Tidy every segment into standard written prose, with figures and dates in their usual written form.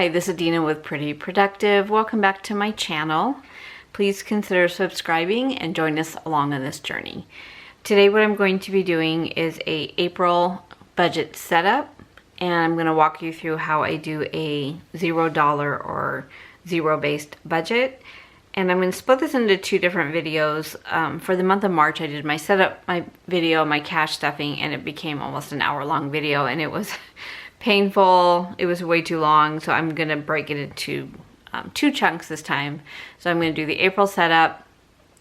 Hi, this is Dina with Pretty Productive. Welcome back to my channel. Please consider subscribing and join us along on this journey. Today what I'm going to be doing is a April budget setup, and I'm going to walk you through how I do a $0 or zero-based budget. And I'm going to split this into two different videos. For the month of March, I did my setup, my video, my cash stuffing, and it became almost an hour-long video, and it was painful. It was way too long, so I'm gonna break it into two chunks this time. So I'm gonna do the April setup.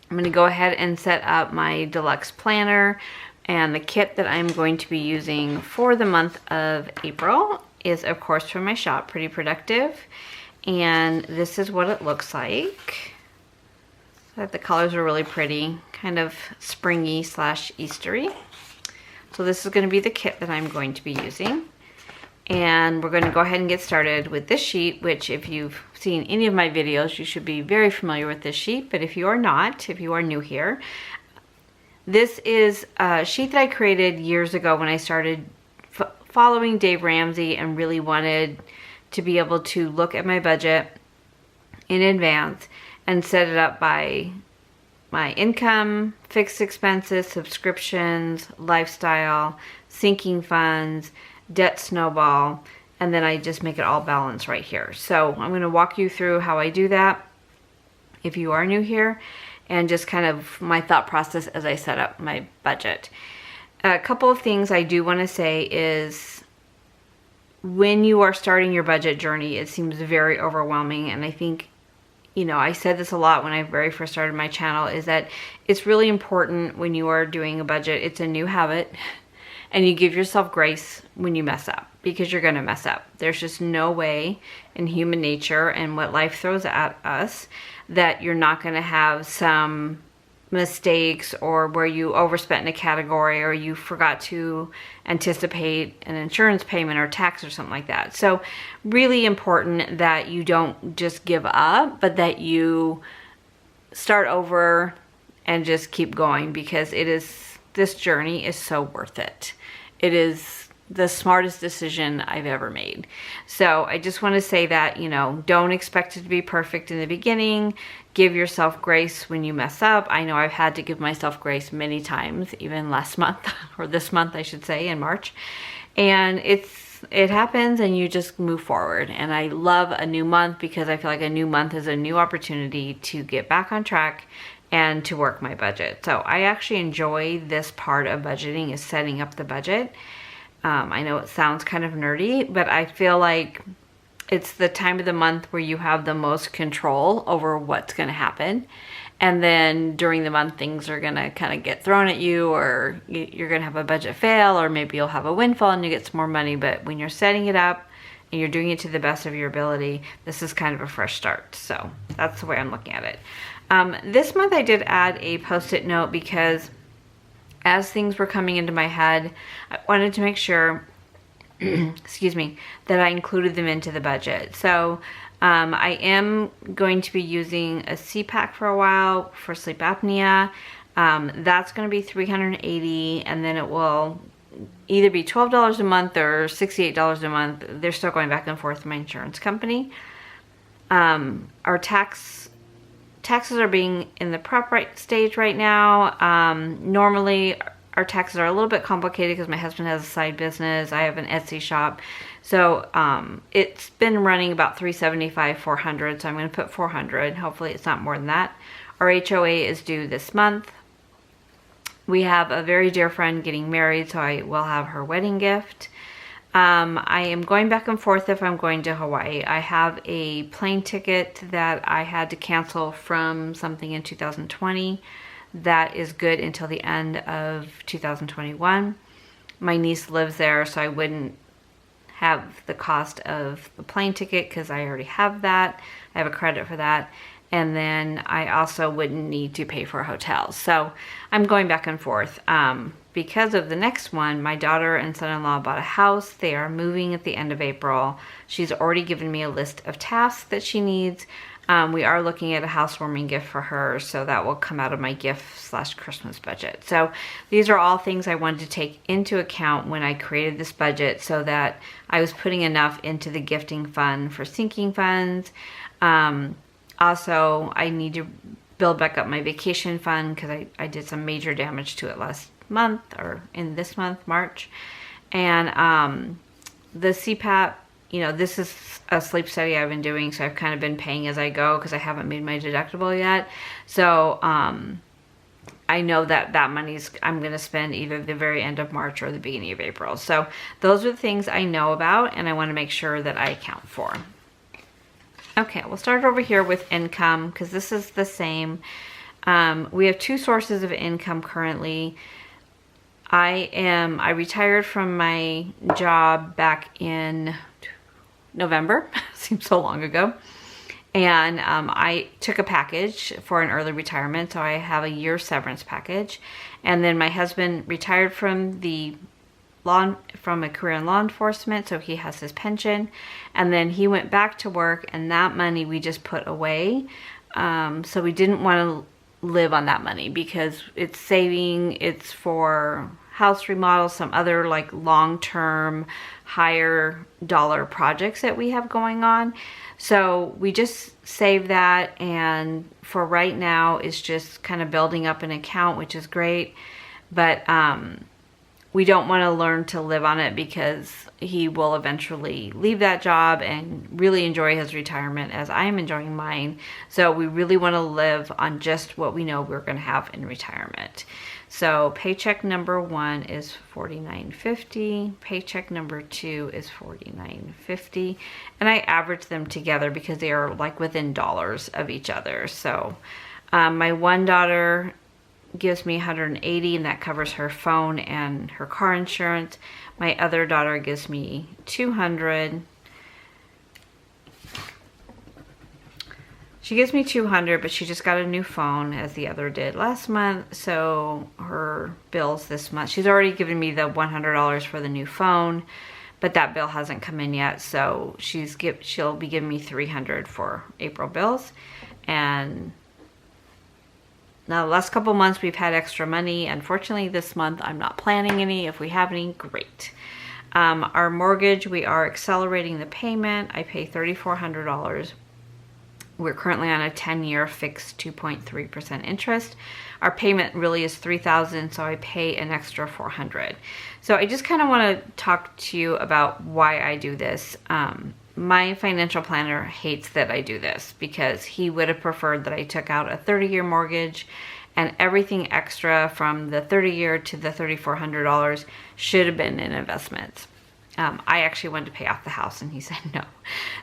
I'm gonna go ahead and set up my deluxe planner, and the kit that I'm going to be using for the month of April is of course from my shop, Pretty Productive. And this is what it looks like. So the colors are really pretty, kind of springy slash Eastery. So this is gonna be the kit that I'm going to be using. And we're going to go ahead and get started with this sheet, which if you've seen any of my videos, you should be very familiar with this sheet. But if you are not, if you are new here, this is a sheet that I created years ago when I started following Dave Ramsey and really wanted to be able to look at my budget in advance and set it up by my income, fixed expenses, subscriptions, lifestyle, sinking funds, debt snowball, and then I just make it all balanced right here. So I'm going to walk you through how I do that if you are new here, and just kind of my thought process as I set up my budget. A couple of things I do want to say is when you are starting your budget journey, it seems very overwhelming, and I think, you know, I said this a lot when I very first started my channel, is that it's really important when you are doing a budget, it's a new habit, and you give yourself grace when you mess up, because you're gonna mess up. There's just no way in human nature and what life throws at us that you're not gonna have some mistakes, or where you overspent in a category, or you forgot to anticipate an insurance payment or tax or something like that. So really important that you don't just give up, but that you start over and just keep going, because this journey is so worth it. It is the smartest decision I've ever made. So I just want to say that, you know, don't expect it to be perfect in the beginning. Give yourself grace when you mess up. I know I've had to give myself grace many times, even last month, or this month I should say, in March. And it happens, and you just move forward. And I love a new month, because I feel like a new month is a new opportunity to get back on track and to work my budget. So I actually enjoy this part of budgeting, is setting up the budget. I know it sounds kind of nerdy, but I feel like it's the time of the month where you have the most control over what's gonna happen. And then during the month, things are gonna kind of get thrown at you, or you're gonna have a budget fail, or maybe you'll have a windfall and you get some more money. But when you're setting it up and you're doing it to the best of your ability, this is kind of a fresh start. So that's the way I'm looking at it. This month I did add a Post-it note, because as things were coming into my head, I wanted to make sure, excuse me, that I included them into the budget. So I am going to be using a CPAP for a while for sleep apnea. That's going to be $380, and then it will either be $12 a month or $68 a month. They're still going back and forth with my insurance company. Our taxes are being in the prep stage right now. Normally our taxes are a little bit complicated because my husband has a side business. I have an Etsy shop. So it's been running about $375, $400. So I'm going to put $400. Hopefully it's not more than that. Our HOA is due this month. We have a very dear friend getting married, so I will have her wedding gift. I am going back and forth if I'm going to Hawaii. I have a plane ticket that I had to cancel from something in 2020 that is good until the end of 2021. My niece lives there, so I wouldn't have the cost of the plane ticket because I already have that. I have a credit for that. And then I also wouldn't need to pay for a hotel. So I'm going back and forth. Because of the next one, my daughter and son-in-law bought a house. They are moving at the end of April. She's already given me a list of tasks that she needs. We are looking at a housewarming gift for her, so that will come out of my gift/Christmas budget. So these are all things I wanted to take into account when I created this budget, so that I was putting enough into the gifting fund for sinking funds. Also, I need to build back up my vacation fund because I did some major damage to it last month, or in this month, March. And the CPAP, you know, this is a sleep study I've been doing, so I've kind of been paying as I go because I haven't made my deductible yet. So I know that that money's I'm going to spend either the very end of March or the beginning of April. So those are the things I know about, and I want to make sure that I account for. Okay, we'll start over here with income because this is the same. We have two sources of income currently. I retired from my job back in November, seems so long ago, and I took a package for an early retirement, so I have a year severance package. And then my husband retired from a career in law enforcement, so he has his pension, and then he went back to work, and that money we just put away. So we didn't want to live on that money because it's saving, it's for house remodel, some other like long-term higher dollar projects that we have going on. So we just save that, and for right now it's just kind of building up an account, which is great. But we don't want to learn to live on it because he will eventually leave that job and really enjoy his retirement as I am enjoying mine. So we really want to live on just what we know we're going to have in retirement. So paycheck number 1 is $49.50. Paycheck number 2 is $49.50. And I average them together because they are like within dollars of each other. So my one daughter gives me $180, and that covers her phone and her car insurance. My other daughter gives me $200. She gives me $200, but she just got a new phone, as the other did last month. So her bills this month, she's already given me the $100 for the new phone, but that bill hasn't come in yet. So she'll be giving me $300 for April bills. And now the last couple months we've had extra money. Unfortunately, this month I'm not planning any. If we have any, great. Our mortgage, we are accelerating the payment. I pay $3,400. We're currently on a 10-year fixed 2.3% interest. Our payment really is $3,000, so I pay an extra $400. So I just kind of want to talk to you about why I do this. My financial planner hates that I do this because he would have preferred that I took out a 30-year mortgage, and everything extra from the 30-year to the $3,400 should have been in investments. I actually wanted to pay off the house, and he said no.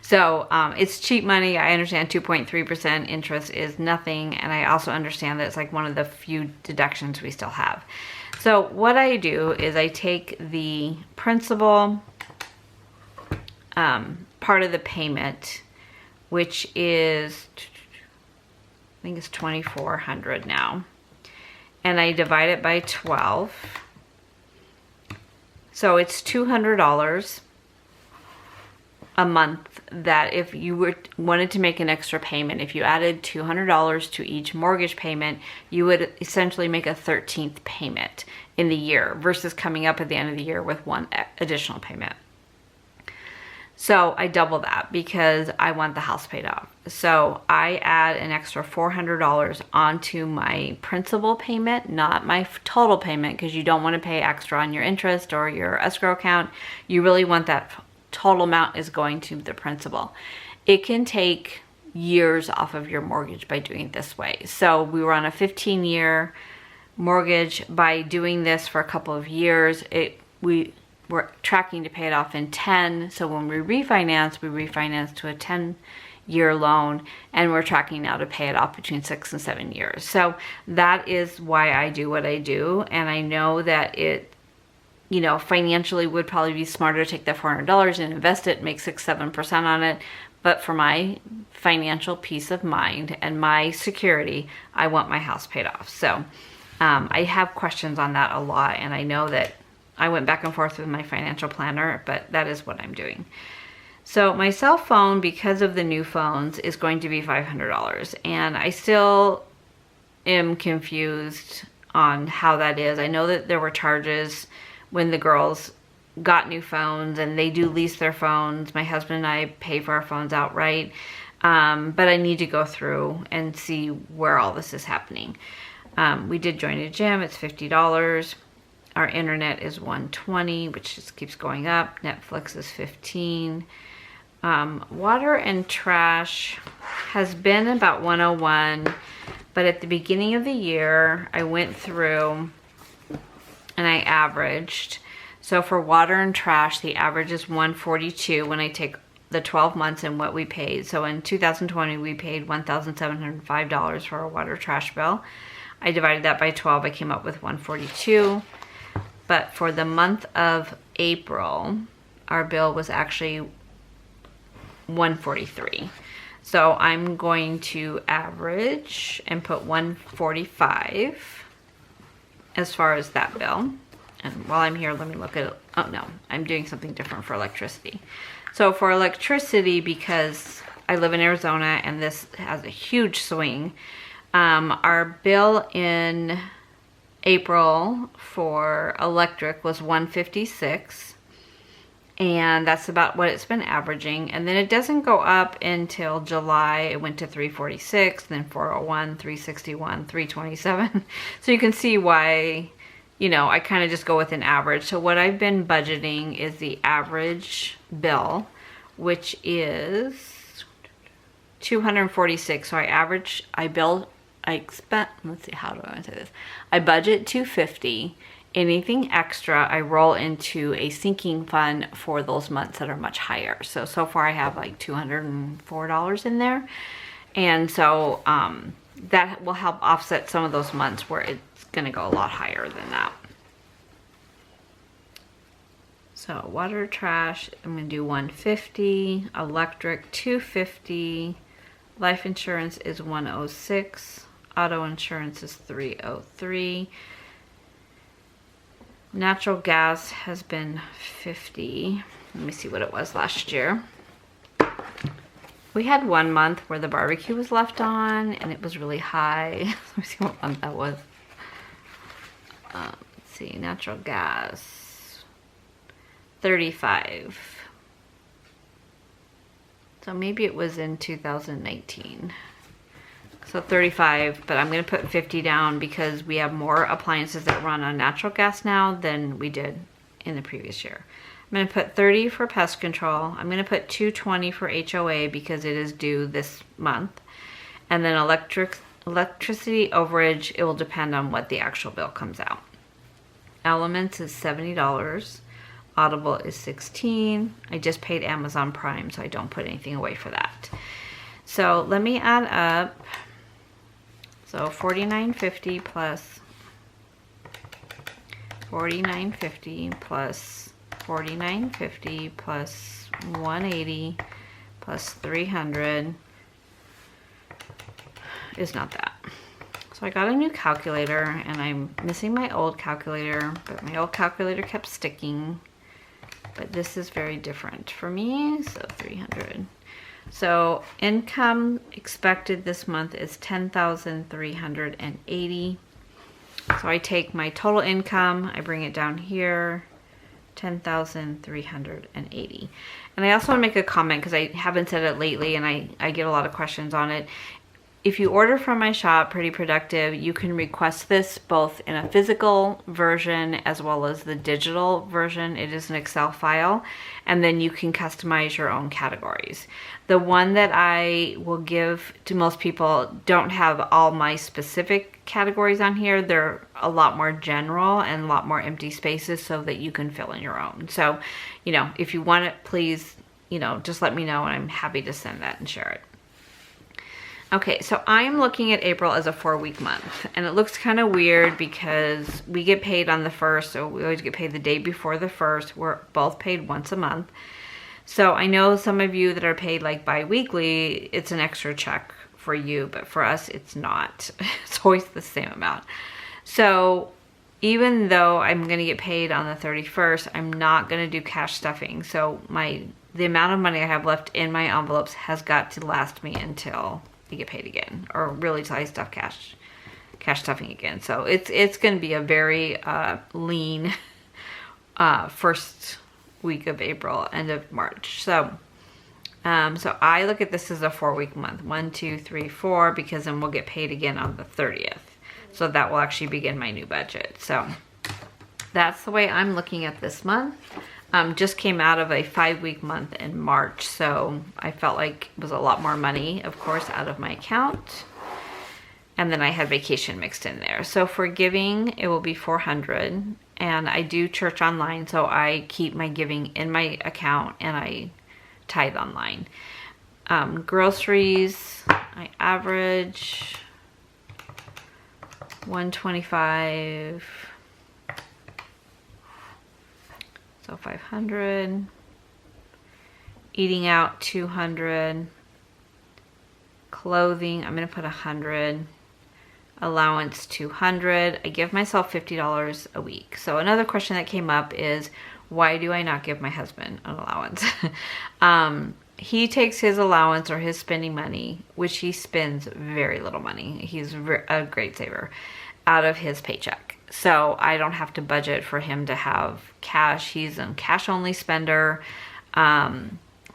So it's cheap money. I understand 2.3% interest is nothing, and I also understand that it's like one of the few deductions we still have. So what I do is I take the principal part of the payment, which is, I think it's $2,400 now, and I divide it by 12. So it's $200 a month that if you wanted to make an extra payment, if you added $200 to each mortgage payment, you would essentially make a 13th payment in the year versus coming up at the end of the year with one additional payment. So I double that because I want the house paid off. So I add an extra $400 onto my principal payment, not my total payment, because you don't want to pay extra on your interest or your escrow account. You really want that total amount is going to the principal. It can take years off of your mortgage by doing it this way. So we were on a 15-year mortgage. By doing this for a couple of years, we're tracking to pay it off in 10. So when we refinance to a 10-year loan, and we're tracking now to pay it off between 6 and 7 years. So that is why I do what I do. And I know that it, you know, financially would probably be smarter to take that $400 and invest it, make 6-7% on it. But for my financial peace of mind and my security, I want my house paid off. So I have questions on that a lot, and I know that I went back and forth with my financial planner, but that is what I'm doing. So my cell phone, because of the new phones, is going to be $500. And I still am confused on how that is. I know that there were charges when the girls got new phones, and they do lease their phones. My husband and I pay for our phones outright. But I need to go through and see where all this is happening. We did join a gym. It's $50. Our internet is $120, which just keeps going up. Netflix is $15. Water and trash has been about $101, but at the beginning of the year, I went through and I averaged. So for water and trash, the average is $142 when I take the 12 months and what we paid. So in 2020, we paid $1,705 for our water trash bill. I divided that by 12, I came up with $142. But for the month of April, our bill was actually $143. So I'm going to average and put $145 as far as that bill. And while I'm here, let me look at it. Oh no, I'm doing something different for electricity. So for electricity, because I live in Arizona and this has a huge swing, our bill in April for electric was $156, and that's about what it's been averaging. And then it doesn't go up until July. It went to $346, then $401, $361, $327. So you can see why, you know, I kind of just go with an average. So what I've been budgeting is the average bill, which is $246. So I spent, let's see, how do I want to say this? I budget $250. Anything extra, I roll into a sinking fund for those months that are much higher. So far I have like $204 in there. And so that will help offset some of those months where it's gonna go a lot higher than that. So water, trash, I'm gonna do $150, electric $250, life insurance is $106, auto insurance is $303, natural gas has been $50. Let me see what it was last year. We had 1 month where the barbecue was left on and it was really high. Let me see what month that was. Let's see, natural gas, 35. So maybe it was in 2019. So 35, but I'm gonna put 50 down because we have more appliances that run on natural gas now than we did in the previous year. I'm gonna put 30 for pest control. I'm gonna put $220 for HOA because it is due this month. And then electricity overage, it will depend on what the actual bill comes out. Elements is $70. Audible is $16. I just paid Amazon Prime, so I don't put anything away for that. So let me add up. So $49.50 plus $49.50 plus $49.50 plus $180 plus $300 is not that. So I got a new calculator and I'm missing my old calculator, but my old calculator kept sticking. But this is very different for me, so 300. So income expected this month is $10,380. So I take my total income, I bring it down here, $10,380. And I also want to make a comment because I haven't said it lately and I get a lot of questions on it. If you order from my shop, Pretty Productive, you can request this both in a physical version as well as the digital version. It is an Excel file, and then you can customize your own categories. The one that I will give to most people don't have all my specific categories on here. They're a lot more general and a lot more empty spaces so that you can fill in your own. So, you know, if you want it, please, you know, just let me know and I'm happy to send that and share it. Okay, so I'm looking at April as a 4-week month, and it looks kind of weird because we get paid on the 1st, so we always get paid the day before the 1st. We're both paid once a month. So I know some of you that are paid like bi-weekly, it's an extra check for you, but for us, it's not. It's always the same amount. So even though I'm gonna get paid on the 31st, I'm not gonna do cash stuffing. So my the amount of money I have left in my envelopes has got to last me until I get paid again, or really till I stuff cash stuffing again. So it's going to be a very lean first week of April, end of March. So I look at this as a 4-week month, 1, 2, 3, 4, because then we'll get paid again on the 30th. So that will actually begin my new budget. So that's the way I'm looking at this month. Just came out of a 5-week month in March, so I felt like it was a lot more money, of course, out of my account. And then I had vacation mixed in there. So for giving, it will be $400. And I do church online, so I keep my giving in my account and I tithe online. Groceries, I average $125. So 500. Eating out, 200. Clothing, I'm gonna put 100. Allowance, 200. I give myself $50 a week. So another question that came up is, why do I not give my husband an allowance? He takes his allowance or his spending money, which he spends very little money. He's a great saver, out of his paycheck. So I don't have to budget for him to have cash. He's a cash only spender.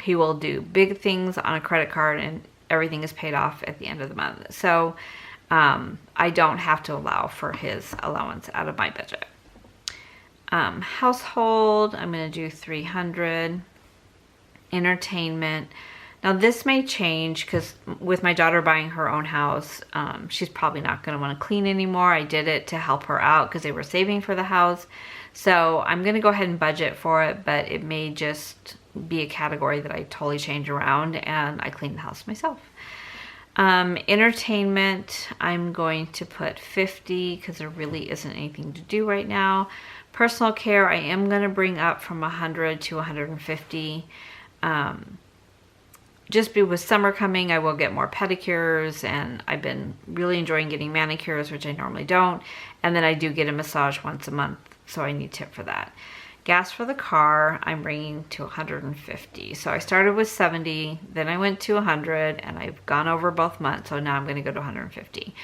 He will do big things on a credit card and everything is paid off at the end of the month. So I don't have to allow for his allowance out of my budget. Household, I'm going to do 300. Entertainment. Now this may change because with my daughter buying her own house, she's probably not going to want to clean anymore. I did it to help her out because they were saving for the house. So I'm going to go ahead and budget for it, but it may just be a category that I totally change around and I clean the house myself. Entertainment, I'm going to put 50 because there really isn't anything to do right now. Personal care, I am going to bring up from 100 to 150. Just with summer coming, I will get more pedicures, and I've been really enjoying getting manicures, which I normally don't. And then I do get a massage once a month, so I need tip for that. Gas for the car, I'm bringing to 150. So I started with 70, then I went to 100, and I've gone over both months, so now I'm going to go to 150.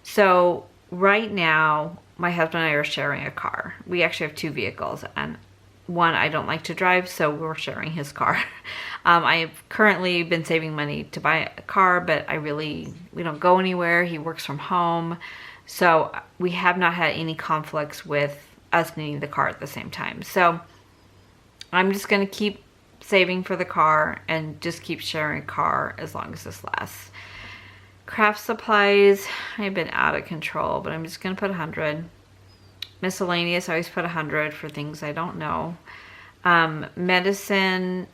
So right now, my husband and I are sharing a car. We actually have 2 vehicles, and one I don't like to drive, so we're sharing his car. I've currently been saving money to buy a car, but we don't go anywhere. He works from home, so we have not had any conflicts with us needing the car at the same time. So I'm just going to keep saving for the car and just keep sharing a car as long as this lasts. Craft supplies, I've been out of control, but I'm just going to put 100. Miscellaneous, I always put 100 for things I don't know. Medicine,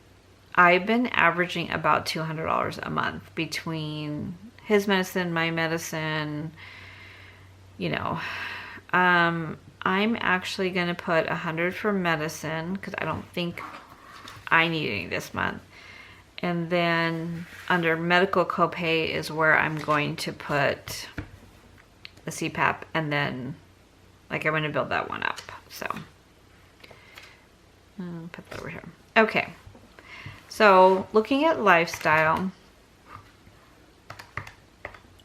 I've been averaging about $200 a month between his medicine, my medicine, you know. I'm actually going to put 100 for medicine because I don't think I need any this month. And then under medical copay is where I'm going to put the CPAP, and then like I'm going to build that one up. So I'll put that over here. Okay. So looking at lifestyle,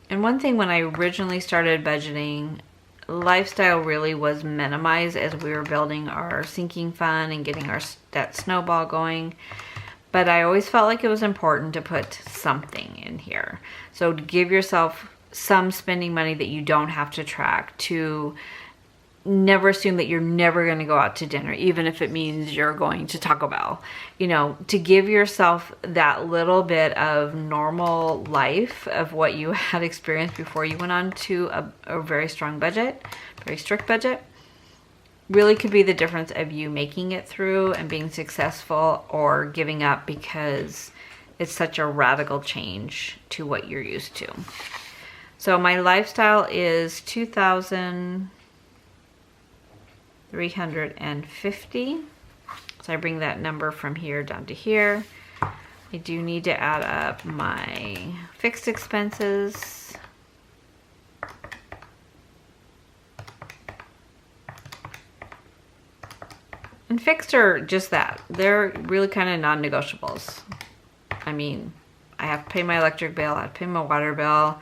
and one thing when I originally started budgeting, lifestyle really was minimized as we were building our sinking fund and getting that snowball going. But I always felt like it was important to put something in here. So to give yourself some spending money that you don't have to track, to never assume that you're never going to go out to dinner, even if it means you're going to Taco Bell. You know, to give yourself that little bit of normal life of what you had experienced before you went on to a very strong budget, very strict budget, really could be the difference of you making it through and being successful or giving up because it's such a radical change to what you're used to. So my lifestyle is $2,350. So I bring that number from here down to here. I do need to add up my fixed expenses. And fixed are just that. They're really kind of non-negotiables. I mean, I have to pay my electric bill, I have to pay my water bill.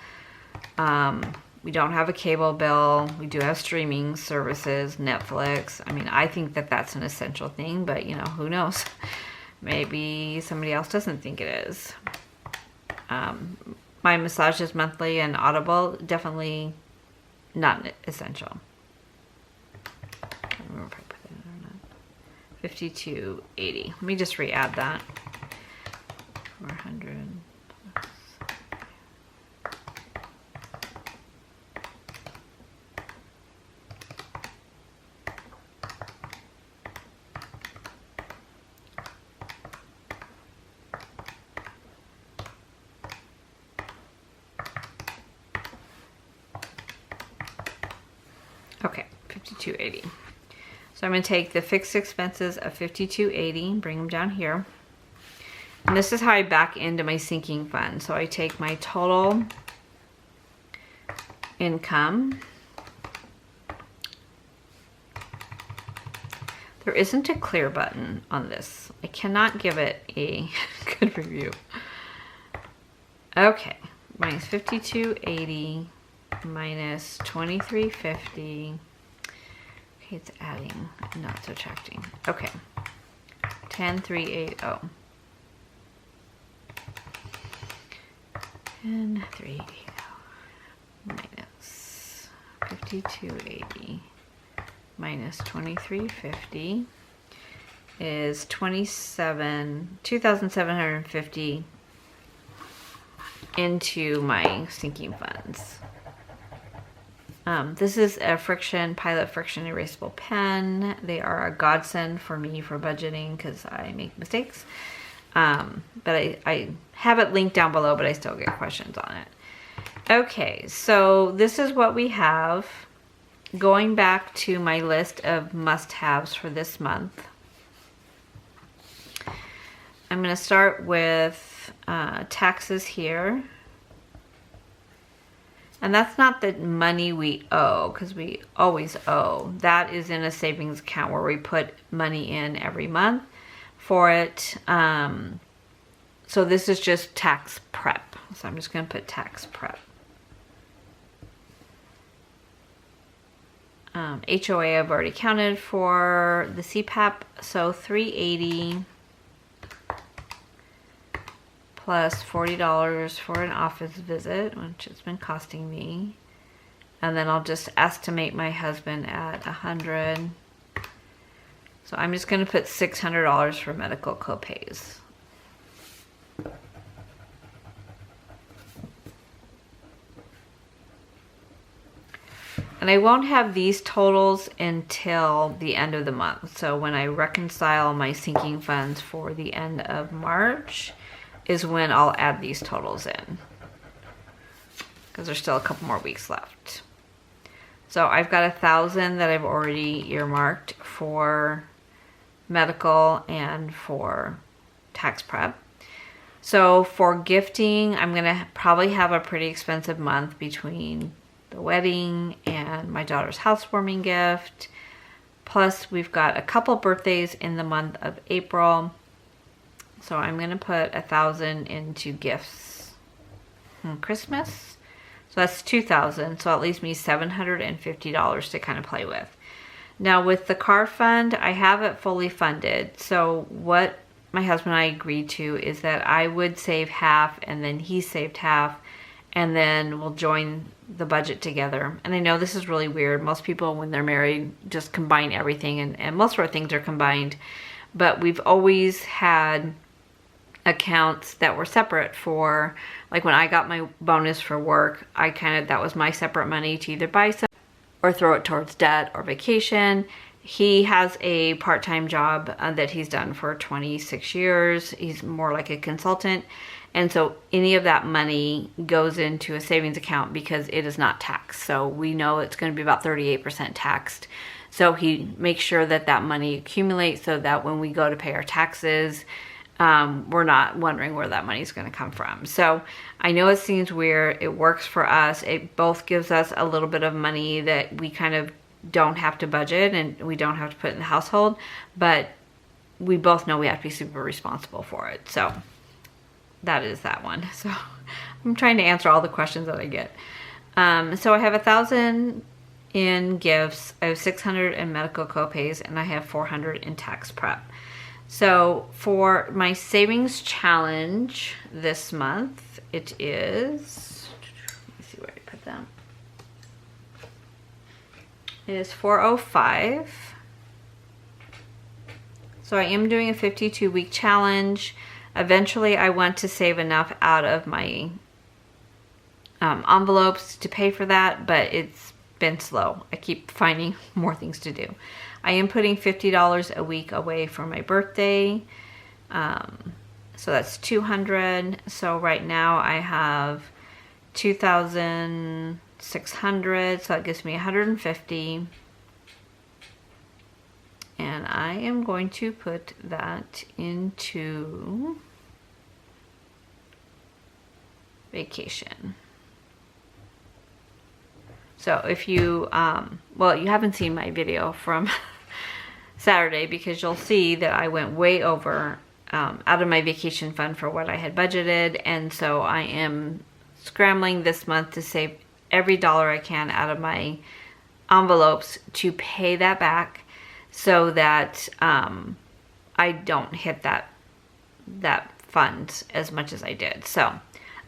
We don't have a cable bill. We do have streaming services, Netflix. I mean, I think that that's an essential thing, but you know, who knows? Maybe somebody else doesn't think it is. My massage is monthly and Audible, definitely not essential. I don't remember if I put that in or not. $52.80. Let me just re-add that. 400 plus. Okay, $52.80. So I'm going to take the fixed expenses of $52.80, bring them down here. And this is how I back into my sinking fund. So I take my total income. There isn't a clear button on this. I cannot give it a good review. Okay, minus $52.80 minus $23.50. Okay, it's adding, not subtracting. Okay, $10,380. $10,380 minus $52.80 minus $23.50 is $2,750 into my sinking funds. This is a Frixion, Pilot Frixion Erasable pen. They are a godsend for me for budgeting because I make mistakes. But I have it linked down below, but I still get questions on it. Okay, so this is what we have. Going back to my list of must-haves for this month. I'm going to start with taxes here. And that's not the money we owe, because we always owe. That is in a savings account where we put money in every month for it. So this is just tax prep. So I'm just going to put tax prep. HOA I've already counted for. The CPAP, so $380 plus $40 for an office visit, which has been costing me. And then I'll just estimate my husband at $100. So I'm just going to put $600 for medical copays. And I won't have these totals until the end of the month. So when I reconcile my sinking funds for the end of March is when I'll add these totals in, because there's still a couple more weeks left. So I've got 1,000 that I've already earmarked for medical and for tax prep. So for gifting, I'm gonna probably have a pretty expensive month between the wedding and my daughter's housewarming gift. Plus we've got a couple birthdays in the month of April. So I'm gonna put 1,000 into gifts and Christmas. So that's 2,000. So it leaves me $750 to kind of play with. Now with the car fund, I have it fully funded. So what my husband and I agreed to is that I would save half and then he saved half, and then we'll join the budget together. And I know this is really weird. Most people when they're married just combine everything, and most of our things are combined. But we've always had accounts that were separate for, like when I got my bonus for work, that was my separate money to either buy something or throw it towards debt or vacation. He has a part-time job that he's done for 26 years. He's more like a consultant. And so any of that money goes into a savings account because it is not taxed. So we know it's going to be about 38% taxed. So he makes sure that that money accumulates so that when we go to pay our taxes, we're not wondering where that money is going to come from. So I know it seems weird. It works for us. It both gives us a little bit of money that we kind of don't have to budget and we don't have to put in the household, but we both know we have to be super responsible for it. So that is that one. So I'm trying to answer all the questions that I get. So I have 1,000 in gifts, I have 600 in medical copays, and I have 400 in tax prep. So for my savings challenge this month, it is, let me see where I put that. It is 405. So I am doing a 52-week challenge. Eventually I want to save enough out of my envelopes to pay for that, but it's been slow. I keep finding more things to do. I am putting $50 a week away for my birthday. So that's 200. So right now I have 2,600. So that gives me 150. And I am going to put that into vacation. So if you, well, you haven't seen my video from Saturday, because you'll see that I went way over out of my vacation fund for what I had budgeted. And so I am scrambling this month to save every dollar I can out of my envelopes to pay that back, so that I don't hit that fund as much as I did. So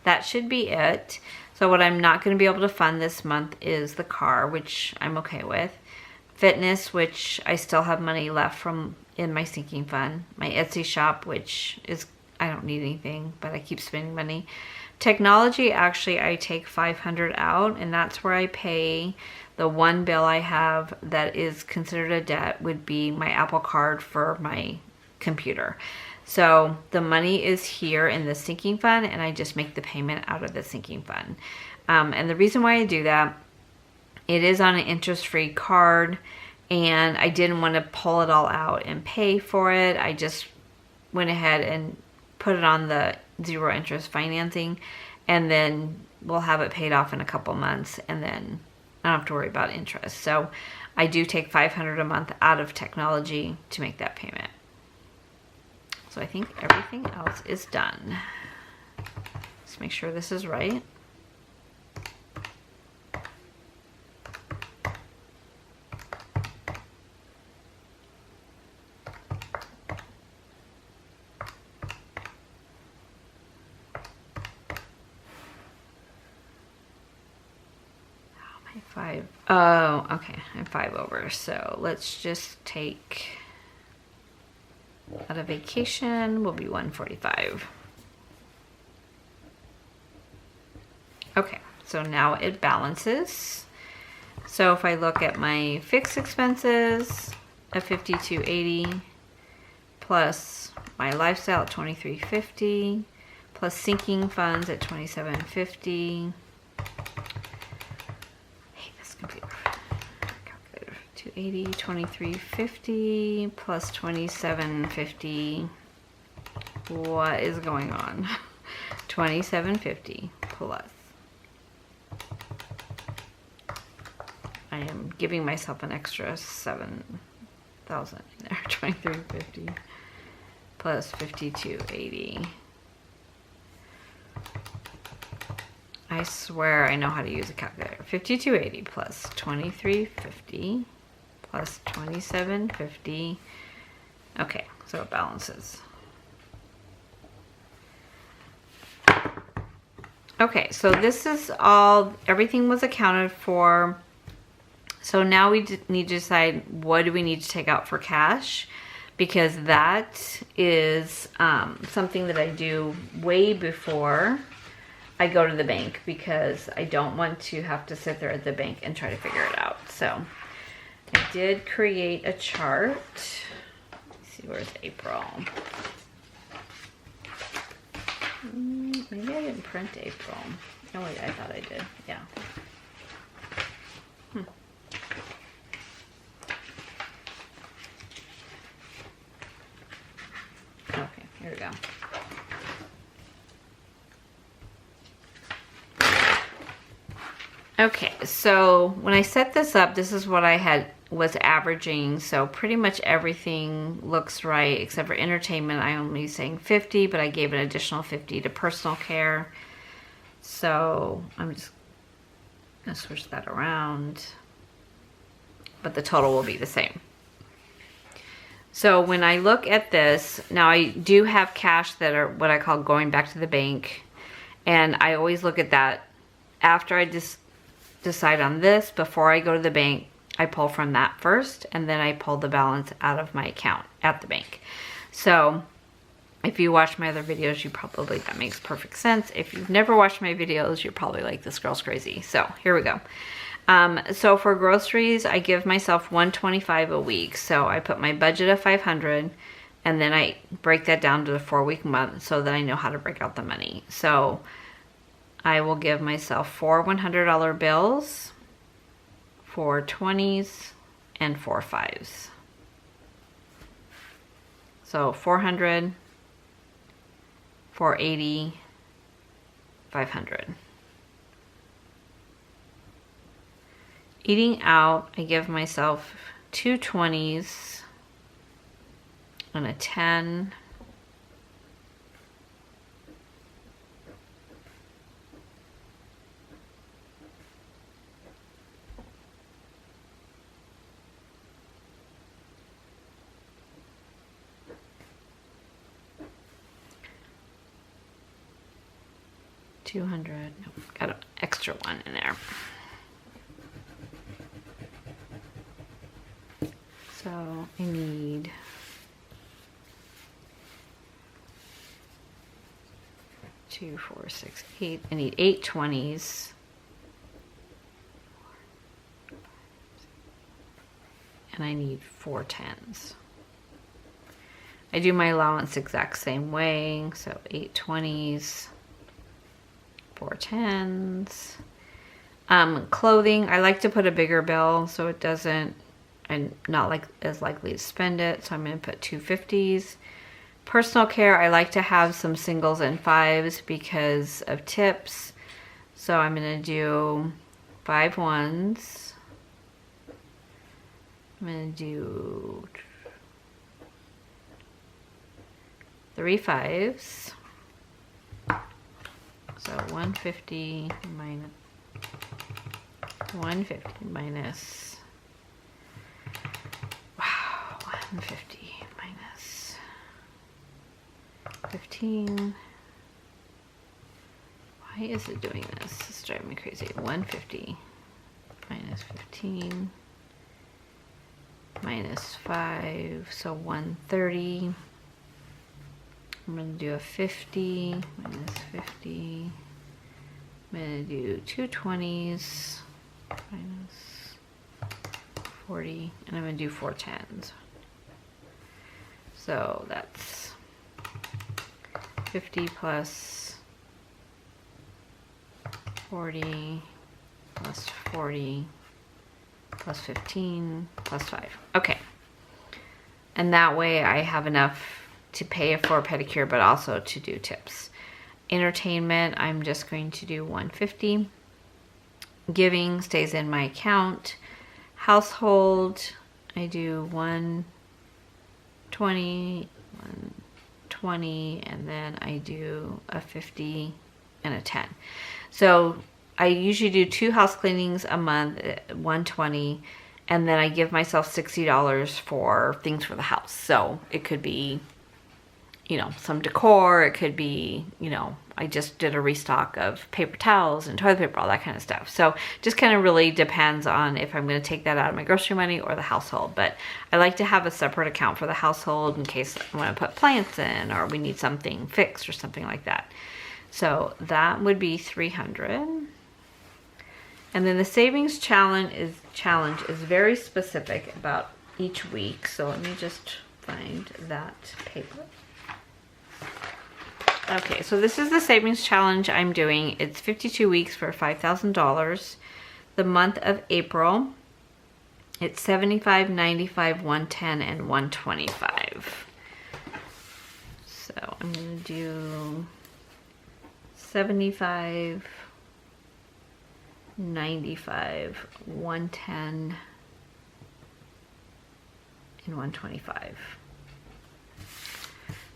that should be it. So what I'm not going to be able to fund this month is the car, which I'm okay with. Fitness, which I still have money left from in my sinking fund. My Etsy shop, which is, I don't need anything, but I keep spending money. Technology, actually, I take 500 out, and that's where I pay the one bill I have that is considered a debt, would be my Apple Card for my computer. So the money is here in the sinking fund, and I just make the payment out of the sinking fund. And the reason why I do that, it is on an interest-free card, and I didn't want to pull it all out and pay for it. I just went ahead and put it on the zero interest financing, and then we'll have it paid off in a couple months, and then I don't have to worry about interest. So I do take $500 a month out of technology to make that payment. So I think everything else is done. Let's make sure this is right. Oh, okay, I'm 5 over. So let's just take out of vacation will be 145. Okay, so now it balances. So if I look at my fixed expenses at 5280 plus my lifestyle at 2350 plus sinking funds at 2750. Computer calculator, 280, 2350 plus 2750. What is going on? 2750 plus. I am giving myself an extra 7,000 in there. 2350 plus 5280. I swear I know how to use a calculator. 5280 plus 2350 plus 2750. Okay, so it balances. Okay, so this is all, everything was accounted for. So now we need to decide, what do we need to take out for cash? Because that is something that I do way before I go to the bank, because I don't want to have to sit there at the bank and try to figure it out. So I did create a chart. Let's see, where's April? Maybe I didn't print April. Oh wait, I thought I did. Yeah. Okay, here we go. Okay, so when I set this up, this is what I was averaging. So pretty much everything looks right except for entertainment. I only saying 50, but I gave an additional 50 to personal care. So I'm just gonna switch that around, but the total will be the same. So when I look at this, now I do have cash that are what I call going back to the bank. And I always look at that after I just decide on this. Before I go to the bank, I pull from that first, and then I pull the balance out of my account at the bank. So if you watch my other videos, that makes perfect sense. If you've never watched my videos, you're probably like, this girl's crazy. So here we go. So for groceries, I give myself $125 a week. So I put my budget of $500, and then I break that down to the 4-week month so that I know how to break out the money. So I will give myself 4 $100 bills, 4 20s, and 4 5s. So 400, 480, 500. Eating out, I give myself 2 20s and a 10. $200, got an extra one in there. So I need 2, 4, 6, 8. I need 8 20s. And I need 4 10s. I do my allowance exact same way. So 8 20s. 4 10s. Clothing, I like to put a bigger bill so it doesn't, I'm not as likely to spend it. So I'm going to put 2 50s. Personal care, I like to have some singles and 5s because of tips. So I'm going to do 5 1s. I'm going to do 3 5s. So 150 minus 150 minus 15. Why is it doing this? It's driving me crazy. 150 minus 15 minus 5, so 130. I'm going to do a 50 minus 50. I'm going to do 2 20s minus 40, and I'm going to do 4 10s. So that's 50 plus 40 plus 40 plus 15 plus 5. Okay. And that way I have enough to pay for a pedicure, but also to do tips. Entertainment, I'm just going to do 150. Giving stays in my account. Household, I do 120, 120, and then I do a 50 and a 10. So I usually do 2 house cleanings a month, 120, and then I give myself $60 for things for the house. So it could be, you know, some decor. It could be, you know, I just did a restock of paper towels and toilet paper, all that kind of stuff. So just kind of really depends on if I'm going to take that out of my grocery money or the household. But I like to have a separate account for the household in case I want to put plants in or we need something fixed or something like that. So that would be 300. And then the savings challenge is very specific about each week. So let me just find that paper. Okay, so this is the savings challenge I'm doing. It's 52 weeks for $5,000. The month of April, it's 75, 95, 110, and 125. So I'm going to do 75, 95, 110, and 125.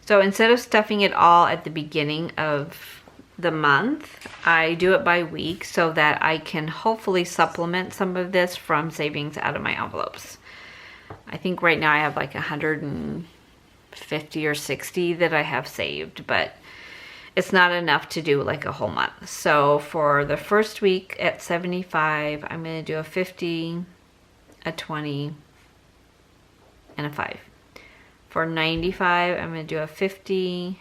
So instead of stuffing it all at the beginning of the month, I do it by week so that I can hopefully supplement some of this from savings out of my envelopes. I think right now I have like 150 or 60 that I have saved, but it's not enough to do like a whole month. So for the first week at 75, I'm going to do a 50, a 20, and a 5. For 95, I'm going to do a 50,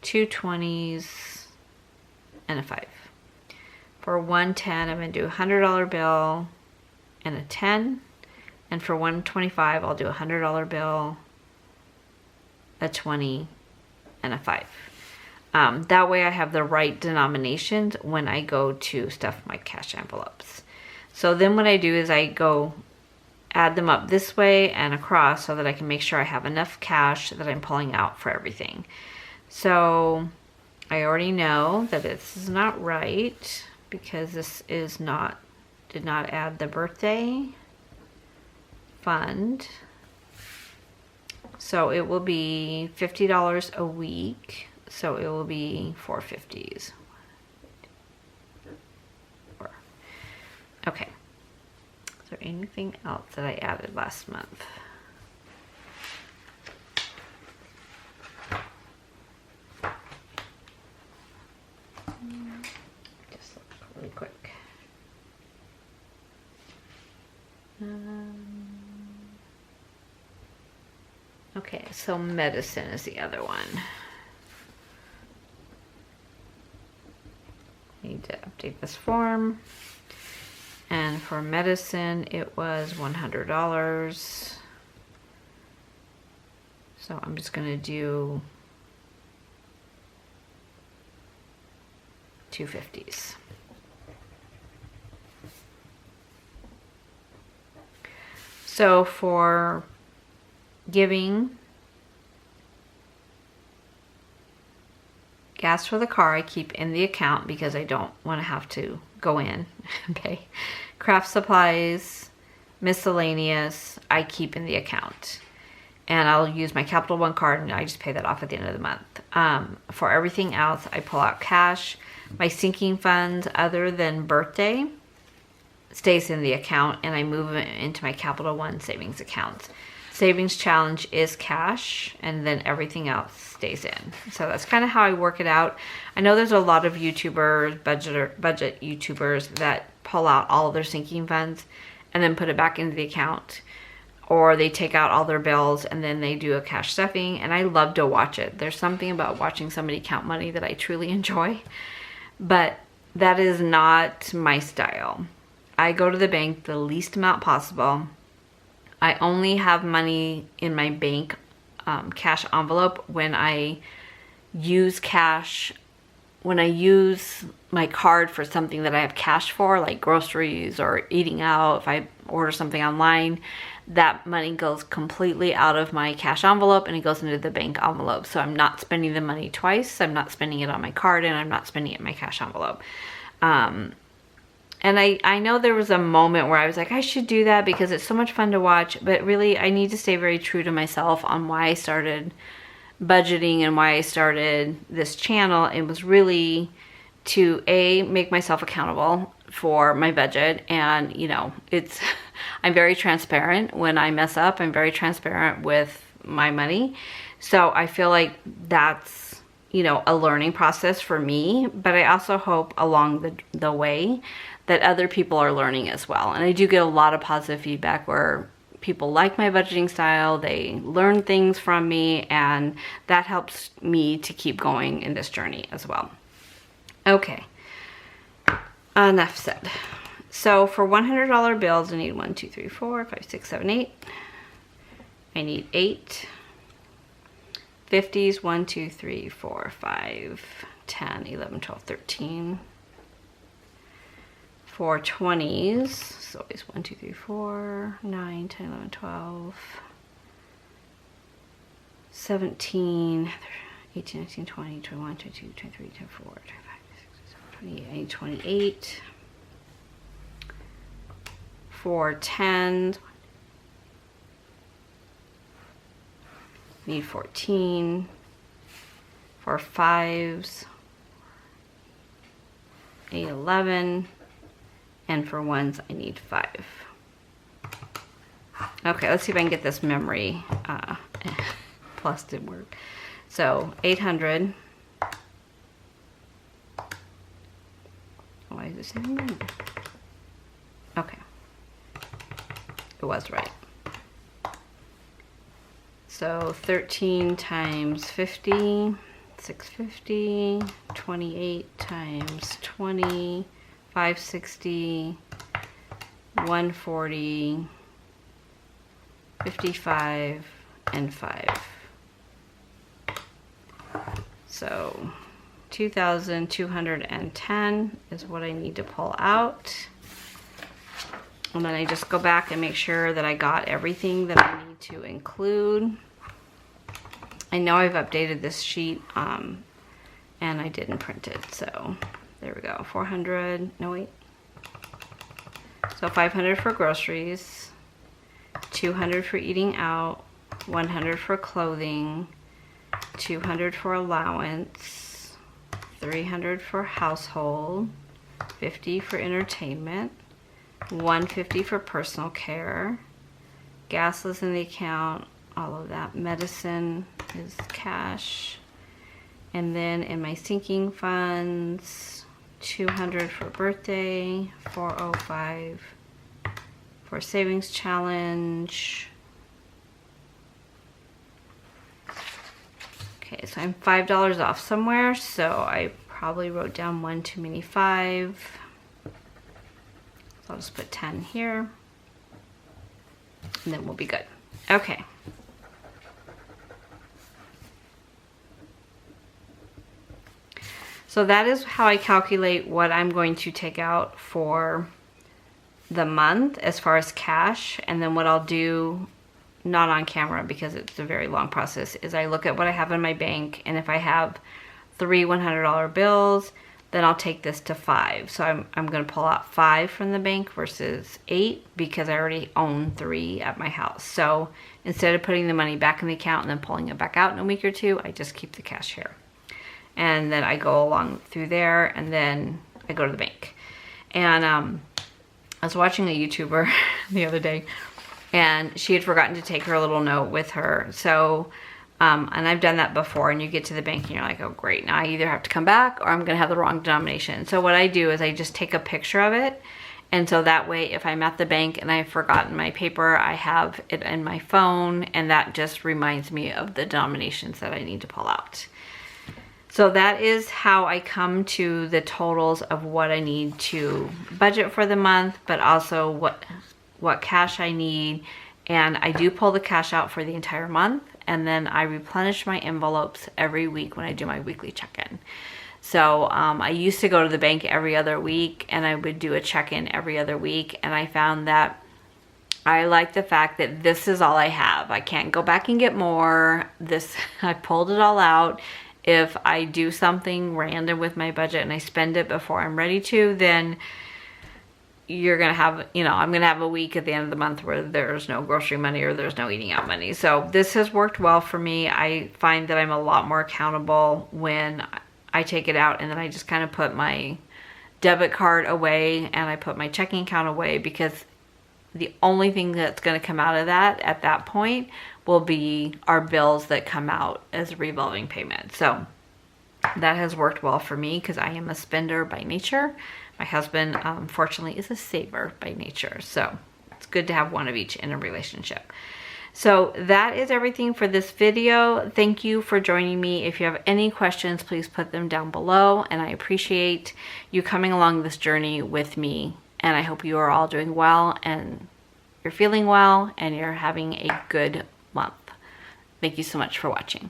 2 20s, and a 5. For 110, I'm going to do a $100 bill and a 10. And for 125, I'll do a $100 bill, a 20, and a 5. That way I have the right denominations when I go to stuff my cash envelopes. So then what I do is I go add them up this way and across so that I can make sure I have enough cash that I'm pulling out for everything. So I already know that this is not right because this is not, did not add the birthday fund. So it will be $50 a week. So it will be 450s. Okay. Is there anything else that I added last month? Just look really quick. Okay, so medicine is the other one. Need to update this form. And for medicine, it was $100. So I'm just gonna do 250s. So for giving gas for the car, I keep in the account because I don't want to have to go in and pay. Craft supplies, miscellaneous, I keep in the account. And I'll use my Capital One card and I just pay that off at the end of the month. For everything else, I pull out cash. My sinking funds, other than birthday, stays in the account and I move it into my Capital One savings account. Savings challenge is cash and then everything else stays in. So that's kind of how I work it out. I know there's a lot of YouTubers, budget YouTubers that pull out all of their sinking funds and then put it back into the account, or they take out all their bills and then they do a cash stuffing, and I love to watch it. There's something about watching somebody count money that I truly enjoy, but that is not my style. I go to the bank the least amount possible. I only have money in my bank cash envelope when I use cash, when I use my card for something that I have cash for, like groceries or eating out. If I order something online, that money goes completely out of my cash envelope and it goes into the bank envelope. So I'm not spending the money twice. I'm not spending it on my card and I'm not spending it in my cash envelope. And I know there was a moment where I was like, I should do that because it's so much fun to watch, but really I need to stay very true to myself on why I started budgeting and why I started this channel. It was really to make myself accountable for my budget. And you know, I'm very transparent when I mess up. I'm very transparent with my money. So I feel like that's, you know, a learning process for me, but I also hope along the way that other people are learning as well. And I do get a lot of positive feedback where people like my budgeting style, they learn things from me, and that helps me to keep going in this journey as well. Okay, enough said. So for $100 bills, I need 1, 2, 3, 4, 5, 6, 7, 8. I need 8. 50s, 1, 2, 3, 4, 5, 10, 11, 12, 13. For 20s, so always 1, 2, 3, 4, 9, 10, 11, 12, 17, 18, 19, 20, 21, 22, 23, 24, 25, 26, 27, 28. I need 28. for 10s, need 14, for 5s, I need 11, and for 1s I need 5. Okay, let's see if I can get this memory plus did work. So 800. Why is this saying? Okay, it was right. So 13 times 50, 650, 28 times 20, 560, 140, 55, and 5. So 2,210 is what I need to pull out. And then I just go back and make sure that I got everything that I need to include. I know I've updated this sheet and I didn't print it, so there we go. 400, no wait. So 500 for groceries, 200 for eating out, 100 for clothing, 200 for allowance, 300 for household, 50 for entertainment, 150 for personal care, gas is in the account, all of that. Medicine is cash. And then in my sinking funds, 200 for birthday, 405 for savings challenge. Okay, so I'm $5 off somewhere, so I probably wrote down one too many 5. So I'll just put 10 here, and then we'll be good. Okay. So that is how I calculate what I'm going to take out for the month as far as cash. And then what I'll do, not on camera because it's a very long process, is I look at what I have in my bank, and if I have 3 $100 bills, then I'll take this to 5. So I'm going to pull out 5 from the bank versus 8 because I already own 3 at my house. So instead of putting the money back in the account and then pulling it back out in a week or two, I just keep the cash here. And then I go along through there, and then I go to the bank. And I was watching a YouTuber the other day, and she had forgotten to take her little note with her. So, and I've done that before, and you get to the bank and you're like, oh great, now I either have to come back or I'm gonna have the wrong denomination. So what I do is I just take a picture of it. And so that way, if I'm at the bank and I've forgotten my paper, I have it in my phone, and that just reminds me of the denominations that I need to pull out. So that is how I come to the totals of what I need to budget for the month, but also what cash I need. And I do pull the cash out for the entire month, and then I replenish my envelopes every week when I do my weekly check-in. So I used to go to the bank every other week, and I would do a check-in every other week, and I found that I like the fact that this is all I have. I can't go back and get more. I pulled it all out. If I do something random with my budget and I spend it before I'm ready to, then you're going to have, I'm going to have a week at the end of the month where there's no grocery money or there's no eating out money. So this has worked well for me. I find that I'm a lot more accountable when I take it out, and then I just kind of put my debit card away and I put my checking account away, because the only thing that's going to come out of that at that point will be our bills that come out as a revolving payment. So that has worked well for me because I am a spender by nature. My husband, fortunately, is a saver by nature. So it's good to have one of each in a relationship. So that is everything for this video. Thank you for joining me. If you have any questions, please put them down below. And I appreciate you coming along this journey with me. And I hope you are all doing well, and you're feeling well, and you're having a good month. Thank you so much for watching.